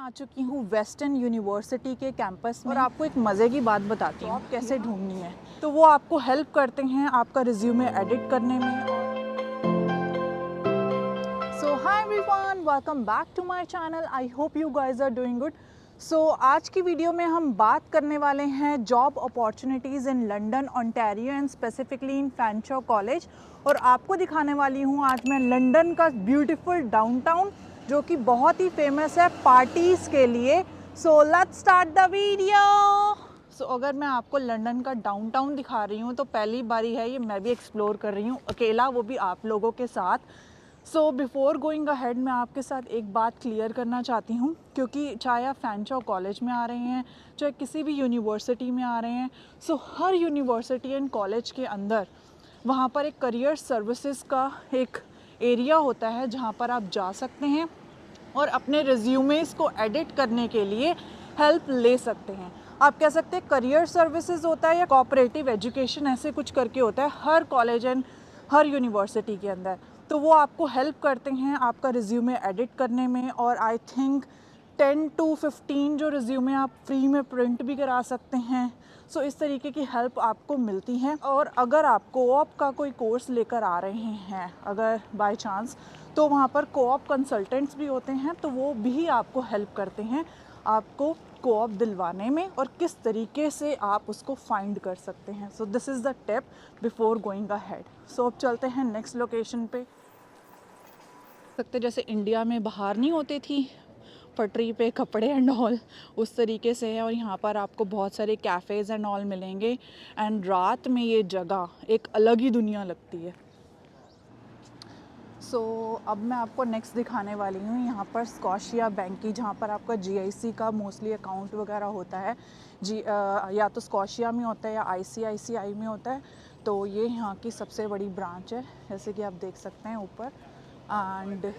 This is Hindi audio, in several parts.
आ चुकी हूँ वेस्टर्न यूनिवर्सिटी के कैंपस में और आपको एक मज़े की बात बताती हूँ कैसे ढूंढनी है। तो वो आपको हेल्प करते हैं आपका रिज्यूमे एडिट करने में। So hi everyone, welcome back to my channel. I hope you guys are doing good. So आज की वीडियो में हम बात करने वाले हैं job opportunities in London Ontario and specifically in Fanshawe college. और आपको दिखाने वाली हूँ आज मैं लंदन का ब्यूटीफुल डाउनटाउन जो कि बहुत ही फेमस है पार्टीज़ के लिए। So let's start the video. So अगर मैं आपको लंदन का डाउनटाउन दिखा रही हूँ तो पहली बारी है ये मैं भी एक्सप्लोर कर रही हूँ अकेला, वो भी आप लोगों के साथ। सो बिफ़ोर गोइंग अहेड मैं आपके साथ एक बात क्लियर करना चाहती हूँ, क्योंकि चाहे आप फैनशॉ कॉलेज में आ रहे हैं चाहे किसी भी यूनिवर्सिटी में आ रहे हैं, सो हर यूनिवर्सिटी एंड कॉलेज के अंदर वहाँ पर एक करियर सर्विसेज का एक एरिया होता है जहाँ पर आप जा सकते हैं और अपने रिज्यूमेस को एडिट करने के लिए हेल्प ले सकते हैं। आप कह सकते हैं करियर सर्विसेज होता है या कोऑपरेटिव एजुकेशन ऐसे कुछ करके होता है हर कॉलेज एंड हर यूनिवर्सिटी के अंदर। तो वो आपको हेल्प करते हैं आपका रिज्यूमे एडिट करने में, और आई थिंक 10 to 15 जो रिज्यूमे आप फ्री में प्रिंट भी करा सकते हैं। सो इस तरीके की हेल्प आपको मिलती है। और अगर आप कोऑप का कोई कोर्स लेकर आ रहे हैं अगर बाय चांस, तो वहाँ पर कोऑप कंसल्टेंट्स भी होते हैं, तो वो भी आपको हेल्प करते हैं आपको कोऑप दिलवाने में और किस तरीके से आप उसको फाइंड कर सकते हैं। So this is the tip before going ahead. So अब चलते हैं नेक्स्ट लोकेशन पे। सकते जैसे इंडिया में बाहर नहीं होती थी पटरी पे कपड़े एंड ऑल, उस तरीके से है। और यहाँ पर आपको बहुत सारे कैफ़ेज़ एंड ऑल मिलेंगे एंड रात में ये जगह एक अलग ही दुनिया लगती है। सो अब मैं आपको नेक्स्ट दिखाने वाली हूँ यहाँ पर स्कॉशिया बैंक की, जहाँ पर आपका जीआईसी का मोस्टली अकाउंट वगैरह होता है। या तो स्कॉशिया में होता है या आईसीआईसीआई में होता है। तो ये यहाँ की सबसे बड़ी ब्रांच है जैसे कि आप देख सकते हैं ऊपर। एंड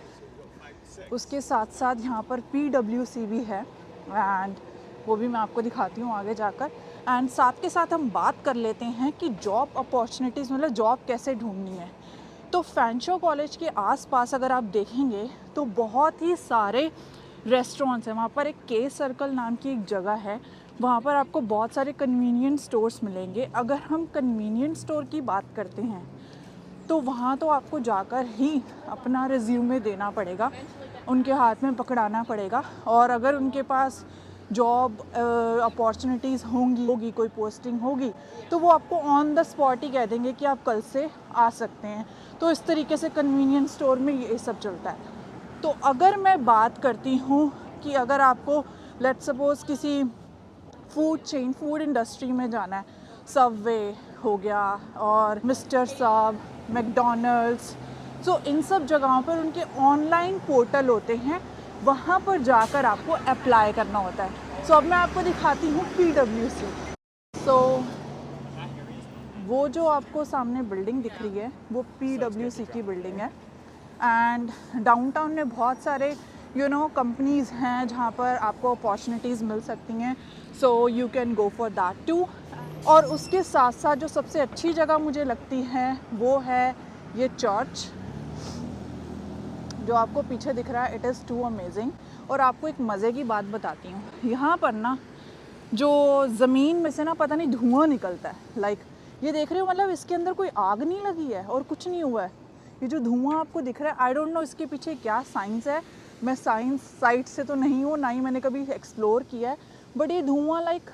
उसके साथ साथ यहाँ पर पीडब्ल्यूसी भी है एंड वो भी मैं आपको दिखाती हूँ आगे जाकर। एंड साथ के साथ हम बात कर लेते हैं कि जॉब अपॉर्चुनिटीज़ मतलब जॉब कैसे ढूंढनी है। तो फैनशॉ कॉलेज के आसपास अगर आप देखेंगे तो बहुत ही सारे रेस्टोरेंट्स हैं। वहाँ पर एक के सर्कल नाम की एक जगह है, वहाँ पर आपको बहुत सारे कन्वीनियंट स्टोर्स मिलेंगे। अगर हम कन्वीनियंट स्टोर की बात करते हैं तो वहाँ तो आपको जाकर ही अपना रिज्यूमे देना पड़ेगा, उनके हाथ में पकड़ाना पड़ेगा। और अगर उनके पास जॉब अपॉर्चुनिटीज़ होगी कोई पोस्टिंग होगी तो वो आपको ऑन द स्पॉट ही कह देंगे कि आप कल से आ सकते हैं। तो इस तरीके से कन्वीनियंस स्टोर में ये सब चलता है। तो अगर मैं बात करती हूँ कि अगर आपको लेट्स सपोज किसी फूड इंडस्ट्री में जाना है, सबवे हो गया और मिस्टर साब, मैकडॉनल्ड्स, सो इन सब जगहों पर उनके ऑनलाइन पोर्टल होते हैं, वहाँ पर जाकर आपको अप्लाई करना होता है। सो अब मैं आपको दिखाती हूँ पीडब्ल्यूसी। सो वो जो आपको सामने बिल्डिंग दिख रही है वो पीडब्ल्यूसी की बिल्डिंग है। एंड डाउनटाउन में बहुत सारे कंपनीज़ हैं जहाँ पर आपको अपॉर्चुनिटीज़ मिल सकती हैं। So you can go for that too. और उसके साथ साथ जो सबसे अच्छी जगह मुझे लगती है वो है ये चर्च जो आपको पीछे दिख रहा है। It is too amazing. और आपको एक मज़े की बात बताती हूँ, यहाँ पर ना जो ज़मीन में से ना पता नहीं धुआं निकलता है। लाइक ये देख रहे हो, मतलब इसके अंदर कोई आग नहीं लगी है और कुछ नहीं हुआ है। ये जो धुआं आपको दिख रहा है, आई डोंट नो इसके पीछे क्या साइंस है। मैं साइंस साइट से तो नहीं हूँ, ना ही मैंने कभी एक्सप्लोर किया है, बट ये धुआं लाइक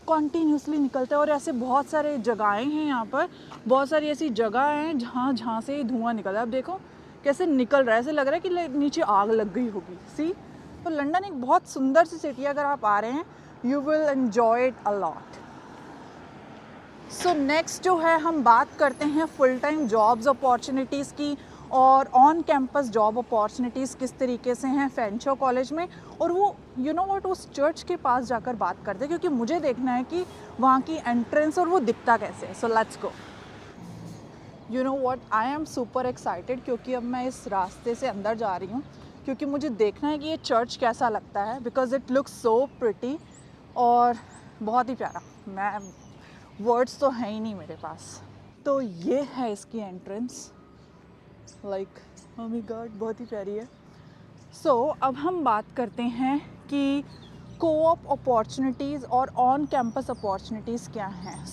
कॉन्टीन्यूसली निकलता है। और ऐसे बहुत सारे जगहें हैं यहाँ पर, बहुत सारी ऐसी जगह हैं जहाँ से धुआं निकल रहा है। अब देखो कैसे निकल रहा है, ऐसे लग रहा है कि नीचे आग लग गई होगी। सी, तो लंदन एक बहुत सुंदर सी सिटी है। अगर आप आ रहे हैं you will enjoy it a lot. So next जो है हम बात करते हैं फुल टाइम जॉब्स अपॉर्चुनिटीज़ की और ऑन कैंपस जॉब अपॉर्चुनिटीज़ किस तरीके से हैं फैनशॉ कॉलेज में। और वो व्हाट उस चर्च के पास जाकर बात करते हैं, क्योंकि मुझे देखना है कि वहाँ की एंट्रेंस और वो दिखता कैसे है। So let's go. What, I am super excited क्योंकि अब मैं इस रास्ते से अंदर जा रही हूँ, क्योंकि मुझे देखना है कि ये चर्च कैसा लगता है, because it looks so pretty और बहुत ही प्यारा। मैं वर्ड्स तो हैं ही नहीं मेरे पास। तो ये है इसकी entrance, like oh my God बहुत ही प्यारी है। अब हम बात करते हैं कि कोऑप अपॉर्चुनिटीज़ और ऑन कैंपस अपॉर्चुनिटीज़ क्या हैं।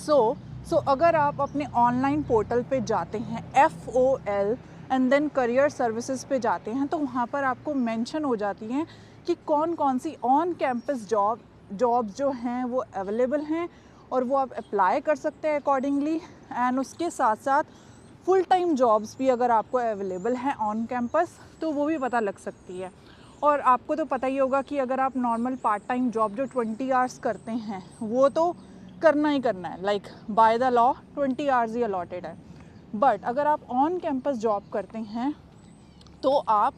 अगर आप अपने ऑनलाइन पोर्टल पे जाते हैं FOL and then career services पे जाते हैं, तो वहाँ पर आपको मेंशन हो जाती हैं कि कौन कौन सी ऑन कैंपस जॉब्स जो हैं वो अवेलेबल हैं और वो आप अप्लाई कर सकते हैं अकॉर्डिंगली। एंड उसके साथ साथ फुल टाइम जॉब्स भी अगर आपको अवेलेबल हैं ऑन कैंपस, तो वो भी पता लग सकती है। और आपको तो पता ही होगा कि अगर आप नॉर्मल पार्ट टाइम जॉब जो 20 आवर्स करते हैं वो तो करना ही करना है, like by the law 20 hours he allotted है। बट अगर आप ऑन कैंपस जॉब करते हैं तो आप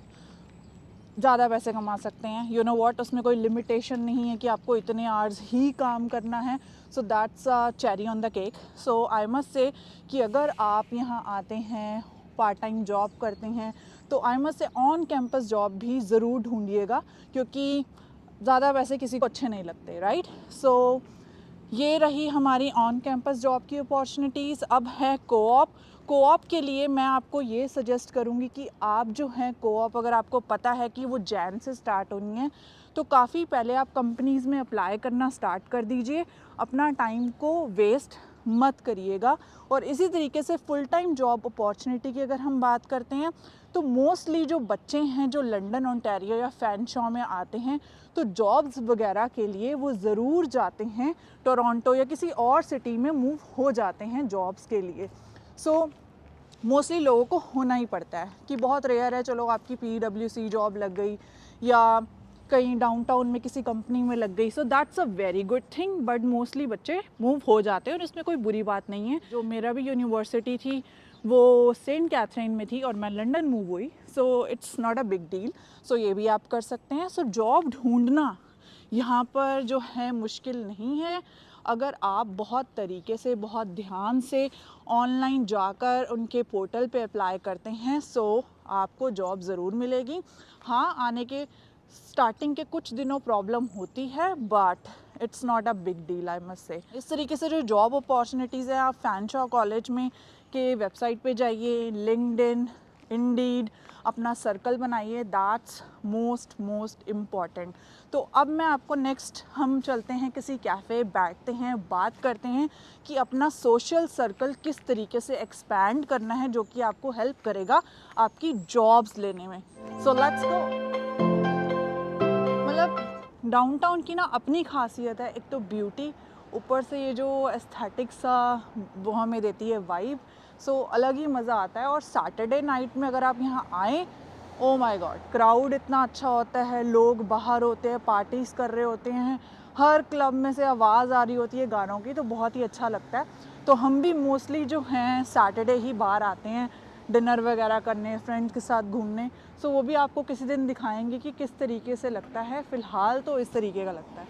ज़्यादा पैसे कमा सकते हैं। यू नो व्हाट, उसमें कोई लिमिटेशन नहीं है कि आपको इतने आवर्स ही काम करना है। So that's a cherry on the cake. So I must say कि अगर आप यहाँ आते हैं पार्ट टाइम जॉब करते हैं तो I must say on campus job भी ज़रूर ढूंढिएगा, क्योंकि ज़्यादा पैसे किसी को अच्छे नहीं लगते, राइट। ये रही हमारी ऑन कैंपस जॉब की अपॉर्चुनिटीज़। अब है कोऑप के लिए मैं आपको ये सजेस्ट करूँगी कि आप जो हैं कोऑप, अगर आपको पता है कि वो जैन से स्टार्ट होनी है, तो काफ़ी पहले आप कंपनीज़ में अप्लाई करना स्टार्ट कर दीजिए। अपना टाइम को वेस्ट मत करिएगा। और इसी तरीके से फुल टाइम जॉब अपॉर्चुनिटी की अगर हम बात करते हैं तो मोस्टली जो बच्चे हैं जो लंदन ओंटारियो या फैनशॉ में आते हैं, तो जॉब्स वगैरह के लिए वो ज़रूर जाते हैं टोरंटो या किसी और सिटी में मूव हो जाते हैं जॉब्स के लिए। मोस्टली लोगों को होना ही पड़ता है कि बहुत रेयर है चलो आपकी PWC जॉब लग गई या कहीं डाउनटाउन में किसी कंपनी में लग गई। That's a very good thing, but mostly बच्चे मूव हो जाते हैं और इसमें कोई बुरी बात नहीं है। जो मेरा भी यूनिवर्सिटी थी वो सेंट कैथरीन में थी और मैं लंदन मूव हुई, so it's not a big deal. ये भी आप कर सकते हैं। जॉब ढूंढना यहाँ पर जो है मुश्किल नहीं है। अगर आप बहुत तरीके से, बहुत ध्यान से ऑनलाइन जाकर उनके पोर्टल पे अप्लाई करते हैं, आपको जॉब ज़रूर मिलेगी। हाँ, आने के स्टार्टिंग के कुछ दिनों प्रॉब्लम होती है, but it's not a big deal, I must say. इस तरीके से जो जॉब अपॉर्चुनिटीज़ है, आप फैनशॉ कॉलेज में के वेबसाइट पे जाइए, लिंक्डइन, इंडीड, अपना सर्कल बनाइए। That's most important. तो अब मैं आपको नेक्स्ट, हम चलते हैं किसी कैफ़े, बैठते हैं, बात करते हैं कि अपना सोशल सर्कल किस तरीके से एक्सपैंड करना है, जो कि आपको हेल्प करेगा आपकी जॉब्स लेने में। Let's go. मतलब डाउनटाउन की ना अपनी खासियत है, एक तो ब्यूटी, ऊपर से ये जो एस्थेटिक सा वो हमें देती है वाइब, अलग ही मज़ा आता है। और सैटरडे नाइट में अगर आप यहाँ आएँ, ओ माय गॉड, क्राउड इतना अच्छा होता है, लोग बाहर होते हैं, पार्टीज़ कर रहे होते हैं, हर क्लब में से आवाज़ आ रही होती है गानों की, तो बहुत ही अच्छा लगता है। तो हम भी मोस्टली जो हैं सैटरडे ही बाहर आते हैं डिनर वगैरह करने, फ्रेंड्स के साथ घूमने। वो भी आपको किसी दिन दिखाएंगे कि किस तरीके से लगता है। फ़िलहाल तो इस तरीके का लगता है।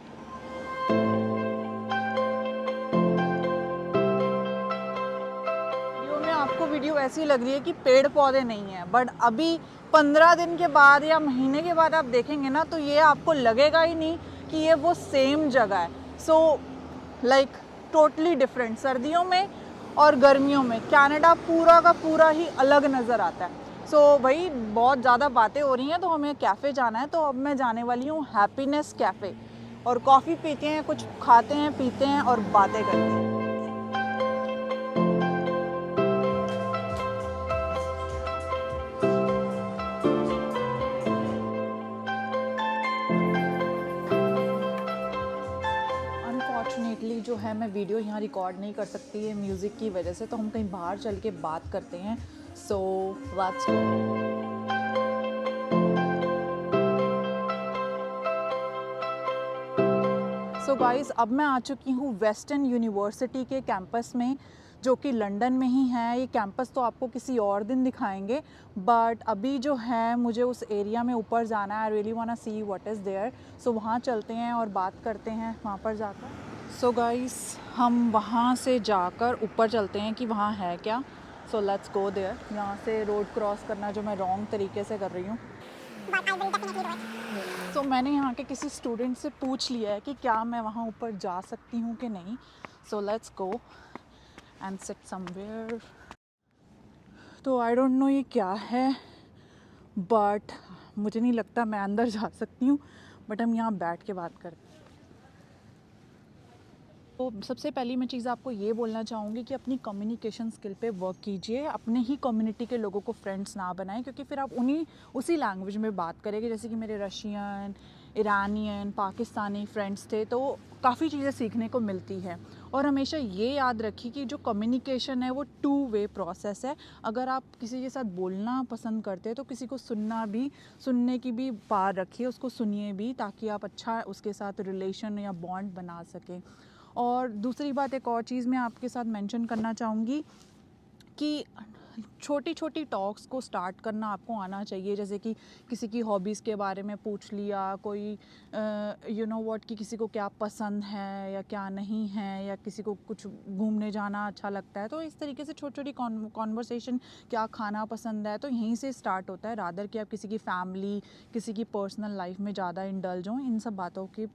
आपको वीडियो ऐसी लग रही है कि पेड़ पौधे नहीं हैं, बट अभी 15 दिन के बाद या महीने के बाद आप देखेंगे ना, तो ये आपको लगेगा ही नहीं कि ये वो सेम जगह है। Like totally different. सर्दियों में और गर्मियों में कनाडा पूरा का पूरा ही अलग नज़र आता है। भाई बहुत ज़्यादा बातें हो रही हैं, तो हमें कैफ़े जाना है। तो अब मैं जाने वाली हूँ हैप्पीनेस कैफ़े, और कॉफ़ी पीते हैं, कुछ खाते हैं, पीते हैं और बातें करते हैं। अनफॉर्चुनेटली जो है मैं वीडियो यहाँ रिकॉर्ड नहीं कर सकती है म्यूज़िक की वजह से, तो हम कहीं बाहर चल के बात करते हैं। Let's go. गाइस, अब मैं आ चुकी हूँ वेस्टर्न यूनिवर्सिटी के कैंपस में, जो कि लंदन में ही है। ये कैंपस तो आपको किसी और दिन दिखाएंगे, बट अभी जो है मुझे उस एरिया में ऊपर जाना है। I really want to see what is there. वहाँ चलते हैं और बात करते हैं वहाँ पर जाकर। गाइस, हम वहाँ से जाकर ऊपर चलते हैं कि वहाँ है क्या। Let's go there. यहाँ से रोड क्रॉस करना जो मैं रॉन्ग तरीके से कर रही हूँ। मैंने यहाँ के किसी स्टूडेंट से पूछ लिया है कि क्या मैं वहाँ ऊपर जा सकती हूँ कि नहीं। Let's go and sit somewhere. तो आई डोंट नो ये क्या है, बट मुझे नहीं लगता मैं अंदर जा सकती हूँ, बट हम यहाँ बैठ के बात करते हैं। तो सबसे पहली मैं चीज़ आपको ये बोलना चाहूँगी कि अपनी कम्युनिकेशन स्किल पे वर्क कीजिए। अपने ही कम्युनिटी के लोगों को फ्रेंड्स ना बनाएं, क्योंकि फिर आप उसी लैंग्वेज में बात करेंगे। जैसे कि मेरे रशियन, ईरानियन, पाकिस्तानी फ्रेंड्स थे, तो काफ़ी चीज़ें सीखने को मिलती है। और हमेशा ये याद रखिए कि जो कम्युनिकेशन है वो 2 वे प्रोसेस है। अगर आप किसी के साथ बोलना पसंद करते हैं तो किसी को सुनने की भी पार रखिए, उसको सुनिए भी, ताकि आप अच्छा उसके साथ रिलेशन या बॉन्ड बना सकें। और दूसरी बात, एक और चीज़ मैं आपके साथ मेंशन करना चाहूँगी कि छोटी छोटी टॉक्स को स्टार्ट करना आपको आना चाहिए। जैसे कि किसी की हॉबीज़ के बारे में पूछ लिया, कोई यू नो व्हाट, कि किसी को क्या पसंद है या क्या नहीं है, या किसी को कुछ घूमने जाना अच्छा लगता है। तो इस तरीके से छोटी छोटी कॉन्वर्सेशन, क्या खाना पसंद है, तो यहीं से स्टार्ट होता है, रादर कि आप किसी की फैमिली, किसी की पर्सनल लाइफ में ज़्यादा इंडल्ज हों। इन सब बातों के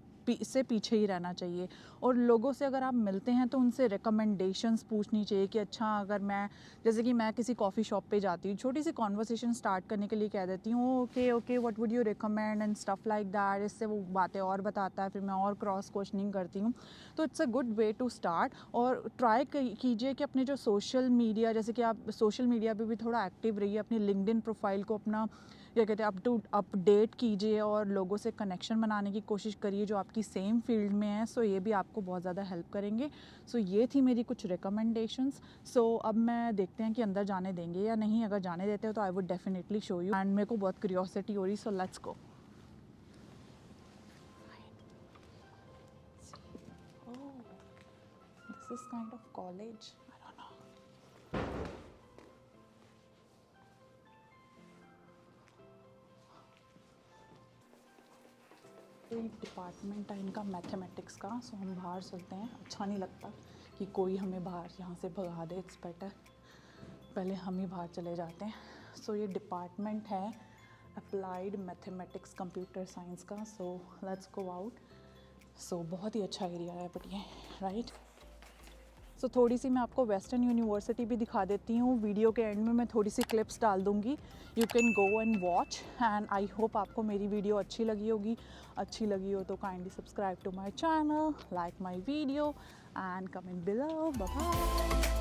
से पीछे ही रहना चाहिए। और लोगों से अगर आप मिलते हैं तो उनसे रिकमेंडेशंस पूछनी चाहिए कि अच्छा, अगर मैं, जैसे कि मैं किसी कॉफ़ी शॉप पे जाती हूँ, छोटी सी कॉन्वर्सेशन स्टार्ट करने के लिए कह देती हूँ okay okay what would you recommend and stuff like that. इससे वो बातें और बताता है, फिर मैं और क्रॉस क्वेश्चनिंग करती हूँ। तो it's a good way to start. और ट्राई कीजिए कि अपने जो सोशल मीडिया, जैसे कि आप सोशल मीडिया पे भी थोड़ा एक्टिव रहिए, अपनी लिंक्डइन प्रोफाइल को अपना क्या कहते हैं अपडेट कीजिए और लोगों से कनेक्शन बनाने की कोशिश करिए जो आपकी सेम फील्ड में है। सो ये भी आपको बहुत ज़्यादा हेल्प करेंगे। सो ये थी मेरी कुछ रिकमेंडेशंस। सो अब मैं देखते हैं कि अंदर जाने देंगे या नहीं। अगर जाने देते हो तो I would definitely show you, and मेरे को बहुत क्यूरियोसिटी हो रही, so let's go. This is kind of college, I don't know. एक डिपार्टमेंट है इनका मैथमेटिक्स का। सो हम बाहर चलते हैं, अच्छा नहीं लगता कि कोई हमें बाहर यहाँ से भगा दे। इट्स बेटर पहले हम ही बाहर चले जाते हैं। सो ये डिपार्टमेंट है अप्लाइड मैथमेटिक्स कंप्यूटर साइंस का। So let's go out. सो बहुत ही अच्छा एरिया है बट ये राइट। सो थोड़ी सी मैं आपको वेस्टर्न यूनिवर्सिटी भी दिखा देती हूँ। वीडियो के एंड में मैं थोड़ी सी क्लिप्स डाल दूँगी, you can go and watch. And I hope आपको मेरी वीडियो अच्छी लगी होगी। अच्छी लगी हो तो kindly subscribe to my channel, like my video and comment below. Bye bye.